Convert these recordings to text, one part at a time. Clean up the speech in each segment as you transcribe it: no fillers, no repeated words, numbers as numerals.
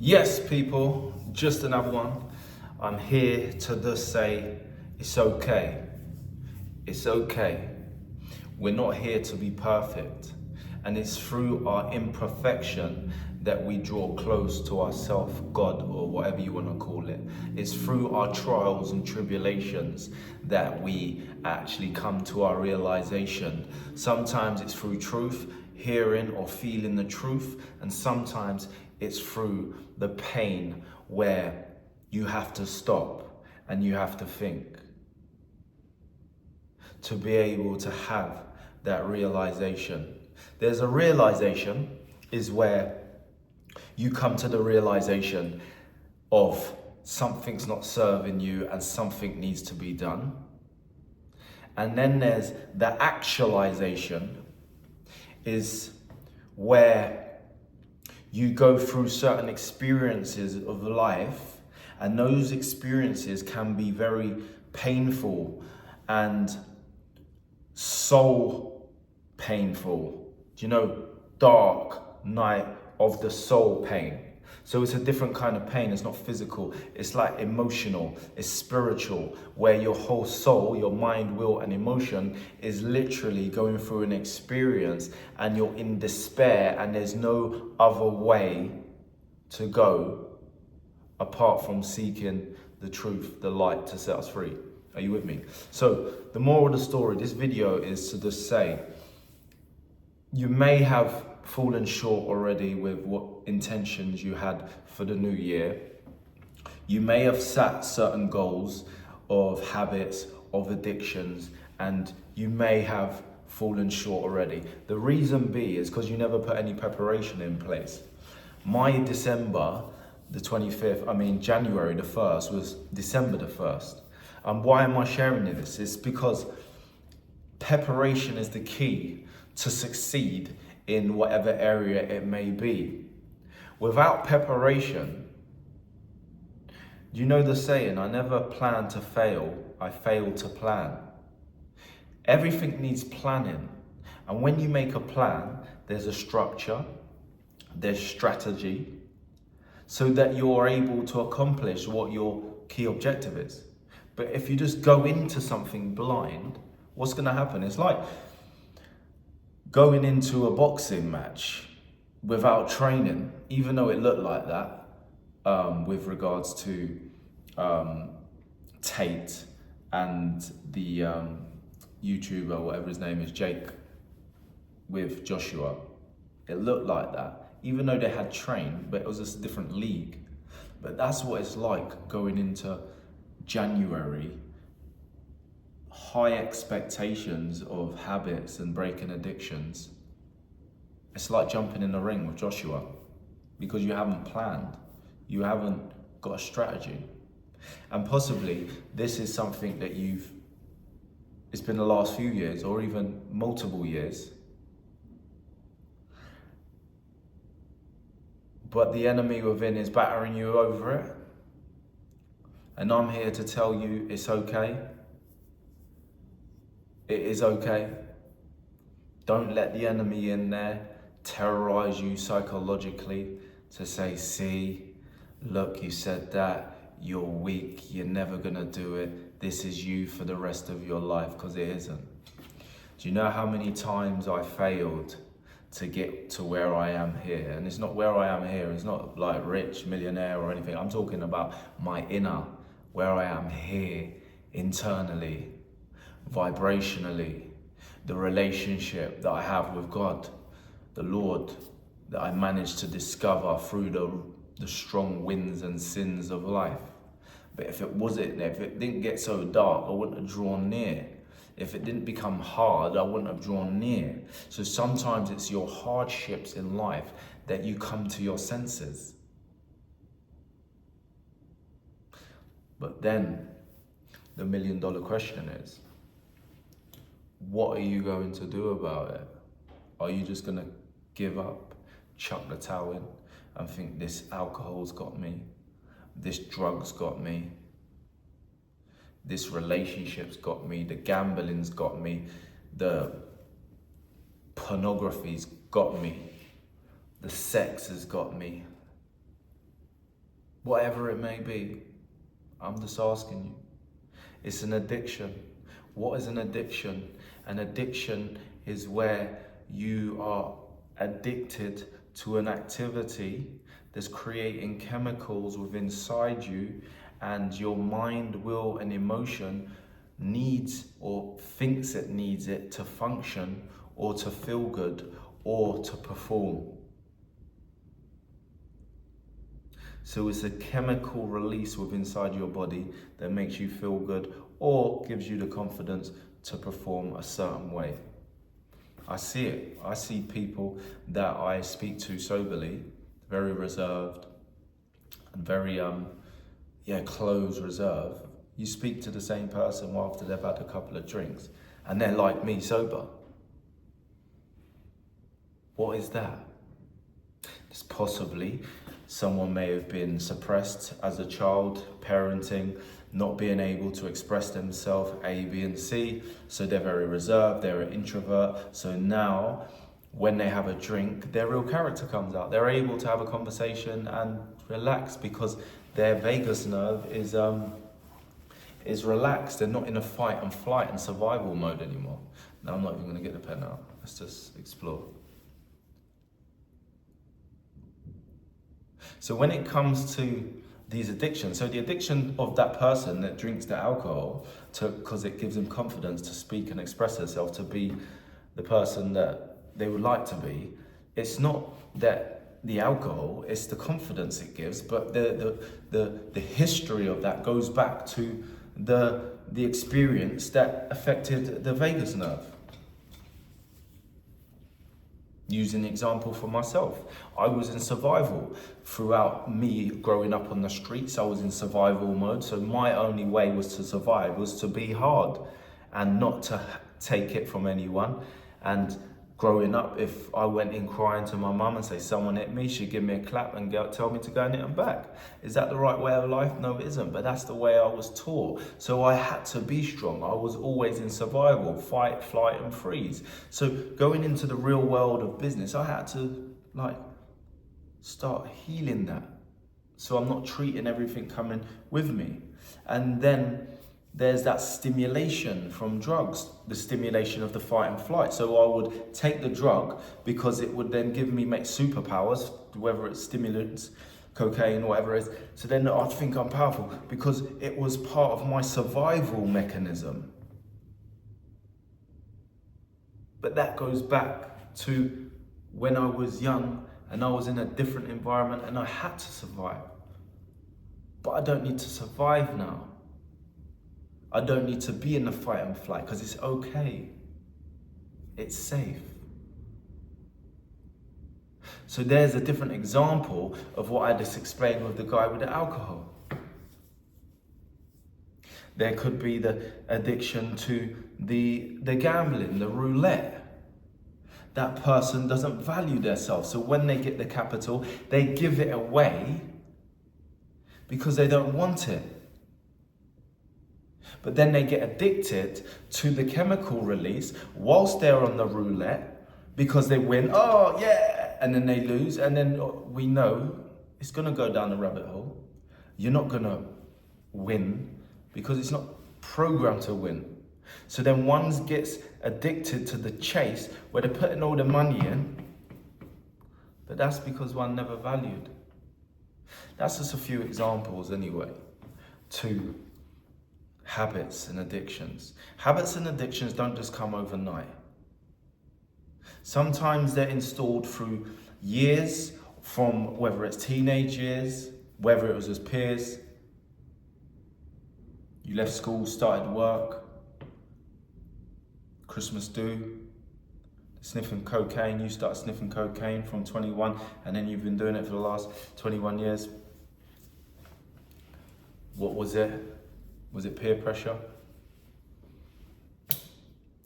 Yes, people, just another one. I'm here to just say it's okay. It's okay. We're not here to be perfect. And it's through our imperfection that we draw close to ourself, God, or whatever you want to call it. It's through our trials and tribulations that we actually come to our realization. Sometimes it's through truth, hearing or feeling the truth, and sometimes it's through the pain where you have to stop and you have to think to be able to have that realization. There's a realization is where you come to the realization of something's not serving you and something needs to be done. And then there's the actualization is where you go through certain experiences of life, and those experiences can be very painful and soul painful. Dark night of the soul pain. So it's a different kind of pain. It's not physical. It's like emotional. It's spiritual, where your whole soul, your mind, will, and emotion is literally going through an experience and you're in despair and there's no other way to go apart from seeking the truth, the light to set us free. Are you with me? So the moral of the story, this video is to just say, you may have fallen short already with what intentions you had for the new year. You may have set certain goals of habits, of addictions, and you may have fallen short already. The reason be is because you never put any preparation in place. My December the 25th, January the 1st was December the 1st. And why am I sharing this? It's because preparation is the key to succeed in whatever area it may be. Without preparation, you know the saying, I never plan to fail, I fail to plan. Everything needs planning. And when you make a plan, there's a structure, there's strategy, so that you're able to accomplish what your key objective is. But if you just go into something blind, what's gonna happen? It's like going into a boxing match without training, even though it looked like that, with regards to Tate and the YouTuber, whatever his name is, Jake, with Joshua. It looked like that, even though they had trained, but it was just a different league. But that's what it's like going into January. High expectations of habits and breaking addictions. It's like jumping in the ring with Joshua because you haven't planned, you haven't got a strategy. And possibly this is something that it's been the last few years or even multiple years. But the enemy within is battering you over it. And I'm here to tell you it's okay. It is okay. Don't let the enemy in there terrorize you psychologically to say, see, look, you said that, you're weak, you're never gonna do it. This is you for the rest of your life, because it isn't. Do you know how many times I failed to get to where I am here? And it's not where I am here, it's not like rich, millionaire or anything. I'm talking about my inner, where I am here, internally, vibrationally, the relationship that I have with God, the Lord, that I managed to discover through the strong winds and sins of life. But if it didn't get so dark, I wouldn't have drawn near. If it didn't become hard, I wouldn't have drawn near. So sometimes it's your hardships in life that you come to your senses. But then the $1 million question is, what are you going to do about it? Are you just gonna give up, chuck the towel in, and think this alcohol's got me, this drug's got me, this relationship's got me, the gambling's got me, the pornography's got me, the sex has got me, whatever it may be. I'm just asking you. It's an addiction. What is an addiction? An addiction is where you are addicted to an activity that's creating chemicals within inside you, and your mind, will, and emotion needs or thinks it needs it to function or to feel good or to perform. So it's a chemical release within inside your body that makes you feel good or gives you the confidence to perform a certain way. I see it. I see people that I speak to soberly, very reserved and very closed, reserved. You speak to the same person after they've had a couple of drinks and they're like me, sober. What is that? It's possibly someone may have been suppressed as a child, parenting, not being able to express themselves, A, B, and C. So they're very reserved, they're an introvert. So now, when they have a drink, their real character comes out. They're able to have a conversation and relax because their vagus nerve is relaxed. They're not in a fight and flight and survival mode anymore. Now, I'm not even gonna get the pen out. Let's just explore. So when it comes to these addictions, so the addiction of that person that drinks the alcohol because it gives them confidence to speak and express themselves, to be the person that they would like to be, it's not that the alcohol, it's the confidence it gives, but the history of that goes back to the experience that affected the vagus nerve. Using the example for myself, I was in survival throughout me growing up on the streets. I was in survival mode, so my only way was to survive, was to be hard and not to take it from anyone. And growing up, if I went in crying to my mum and say someone hit me, she'd give me a clap and tell me to go and hit them back. Is that the right way of life? No, it isn't, but that's the way I was taught. So I had to be strong. I was always in survival, fight, flight, and freeze. So going into the real world of business, I had to start healing that. So I'm not treating everything coming with me. And then there's that stimulation from drugs, the stimulation of the fight and flight. So I would take the drug because it would then give me superpowers, whether it's stimulants, cocaine, whatever it is. So then I'd think I'm powerful because it was part of my survival mechanism. But that goes back to when I was young and I was in a different environment and I had to survive. But I don't need to survive now. I don't need to be in the fight and flight because it's okay. It's safe. So there's a different example of what I just explained with the guy with the alcohol. There could be the addiction to the gambling, the roulette. That person doesn't value themselves. So when they get the capital, they give it away because they don't want it. But then they get addicted to the chemical release whilst they're on the roulette because they win, oh yeah, and then they lose, and then we know it's gonna go down the rabbit hole. You're not gonna win because it's not programmed to win. So then one gets addicted to the chase where they're putting all the money in, but that's because one never valued. That's just a few examples anyway, to habits and addictions. Habits and addictions don't just come overnight. Sometimes they're installed through years, from whether it's teenage years, whether it was as peers. You left school, started work, Christmas do, sniffing cocaine. You start sniffing cocaine from 21 and then you've been doing it for the last 21 years. What was it? Was it peer pressure?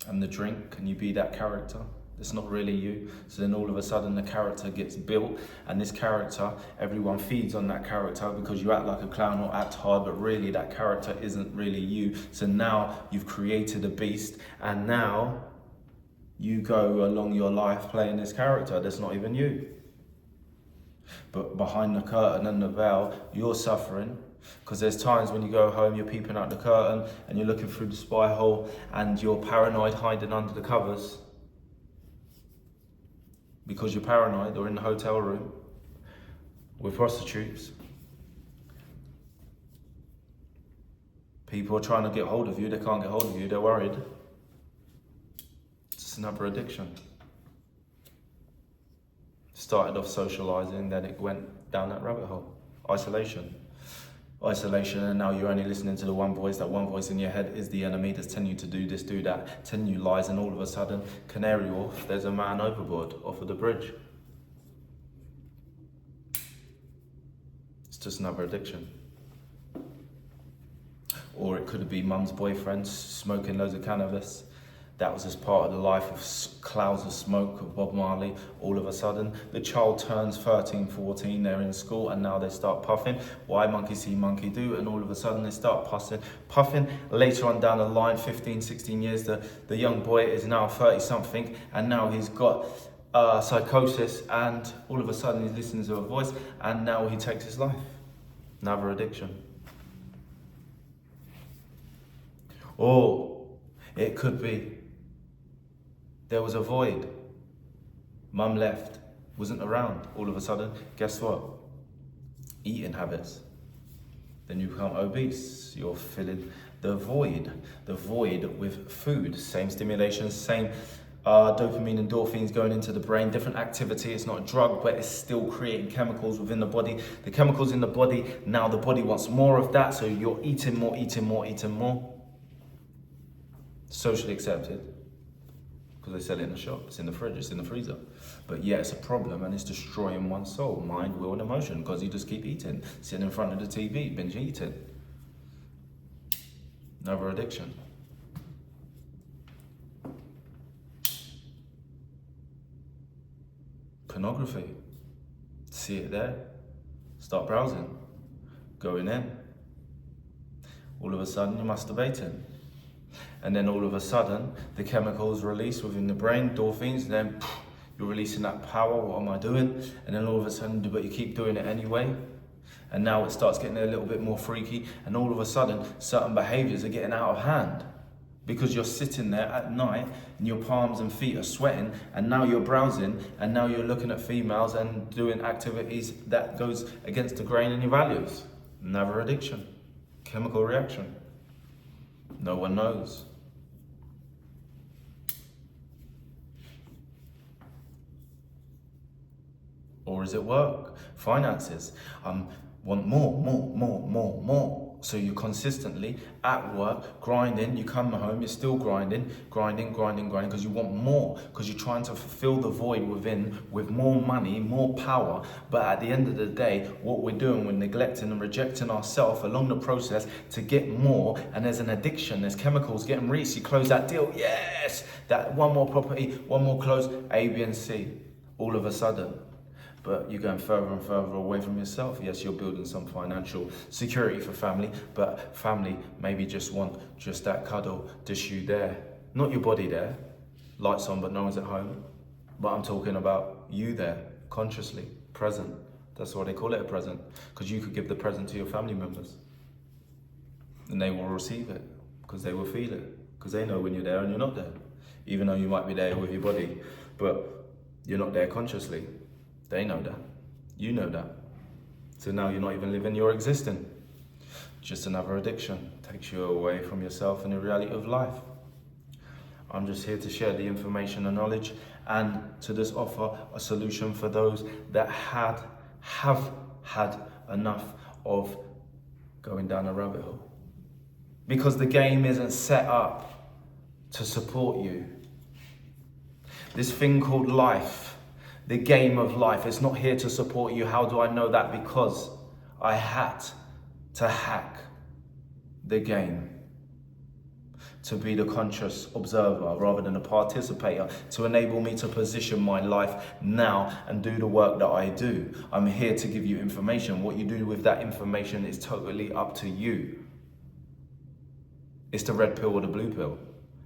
And the drink, can you be that character? It's not really you. So then all of a sudden the character gets built, and this character, everyone feeds on that character because you act like a clown or act hard, but really that character isn't really you. So now you've created a beast, and now you go along your life playing this character that's not even you. But behind the curtain and the veil, you're suffering. Because there's times when you go home, you're peeping out the curtain and you're looking through the spy hole and you're paranoid, hiding under the covers. Because you're paranoid, or in the hotel room with prostitutes. People are trying to get hold of you, they can't get hold of you, they're worried. It's another addiction. Started off socializing, then it went down that rabbit hole. Isolation, and now you're only listening to the one voice. That one voice in your head is the enemy that's telling you to do this, do that, telling you lies, and all of a sudden, Canary Wharf, there's a man overboard off of the bridge. It's just another addiction. Or it could be mum's boyfriend smoking loads of cannabis. That was just part of the life of clouds of smoke of Bob Marley. All of a sudden, the child turns 13, 14, they're in school, and now they start puffing. Why? Monkey see, monkey do. And all of a sudden, they start puffing. Later on down the line, 15, 16 years, the young boy is now 30-something, and now he's got psychosis, and all of a sudden, he's listening to a voice, and now he takes his life. Another addiction. Or it could be there was a void. Mum left, wasn't around. All of a sudden, guess what? Eating habits. Then you become obese. You're filling the void with food. Same stimulation, same dopamine and endorphins going into the brain. Different activity. It's not a drug, but it's still creating chemicals within the body. The chemicals in the body, now the body wants more of that, so you're eating more. Socially accepted. Because they sell it in the shop, it's in the fridge, it's in the freezer. But yeah, it's a problem and it's destroying one's soul, mind, will and emotion, because you just keep eating, sitting in front of the TV, binge eating. Another addiction. Pornography. See it there, start browsing, going in. All of a sudden you're masturbating. And then all of a sudden, the chemicals release within the brain, endorphins, and then you're releasing that power, what am I doing? And then all of a sudden, but you keep doing it anyway. And now it starts getting a little bit more freaky, and all of a sudden, certain behaviors are getting out of hand. Because you're sitting there at night, and your palms and feet are sweating, and now you're browsing, and now you're looking at females and doing activities that goes against the grain and your values. Another addiction, chemical reaction. No one knows. Or is it work? Finances. Want more. So you're consistently at work, grinding, you come home, you're still grinding, because you want more, because you're trying to fulfill the void within with more money, more power. But at the end of the day, what we're doing, we're neglecting and rejecting ourselves along the process to get more. And there's an addiction, there's chemicals getting released. You close that deal, yes, that one more property, one more close, A, B, and C, all of a sudden. But you're going further and further away from yourself. Yes, you're building some financial security for family, but family maybe just want just that cuddle, just you there. Not your body there, lights on but no one's at home. But I'm talking about you there, consciously, present. That's why they call it a present, because you could give the present to your family members. And they will receive it, because they will feel it, because they know when you're there and you're not there. Even though you might be there with your body, but you're not there consciously. They know that. You know that. So now you're not even living, you're existing. Just another addiction. Takes you away from yourself and the reality of life. I'm just here to share the information and knowledge and to just offer a solution for those that have had enough of going down a rabbit hole. Because the game isn't set up to support you. This thing called life, the game of life, it's not here to support you. How do I know that? Because I had to hack the game to be the conscious observer rather than a participator, to enable me to position my life now and do the work that I do. I'm here to give you information. What you do with that information is totally up to you. It's the red pill or the blue pill.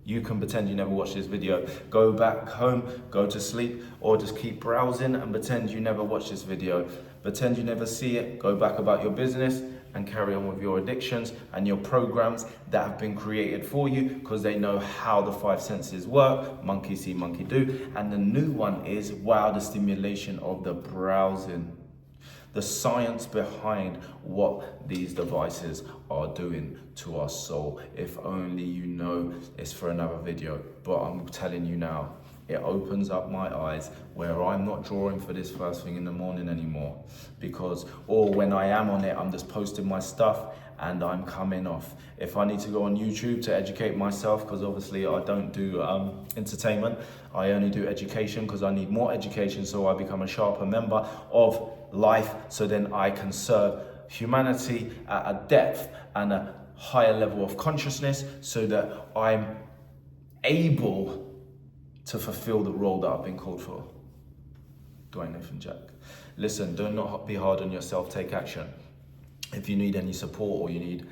You can pretend you never watched this video. Go back home, go to sleep, or just keep browsing and pretend you never watched this video. Pretend you never see it, go back about your business and carry on with your addictions and your programs that have been created for you, because they know how the five senses work. Monkey see, monkey do. And the new one is, wow, the stimulation of the browsing. The science behind what these devices are doing to our soul. If only you know. It's for another video, but I'm telling you now, it opens up my eyes where I'm not drawing for this first thing in the morning anymore, because, or when I am on it, I'm just posting my stuff and I'm coming off. If I need to go on YouTube to educate myself, because obviously I don't do entertainment, I only do education because I need more education so I become a sharper member of life, so then I can serve humanity at a depth and a higher level of consciousness, so that I'm able to fulfill the role that I've been called for. Dwayne and Jack. Listen, do not be hard on yourself, take action. If you need any support or you need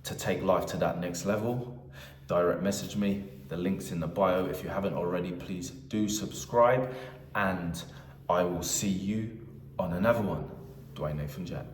to take life to that next level, direct message me. The link's in the bio. If you haven't already, please do subscribe, and I will see you on another one. Dwayne and Jack.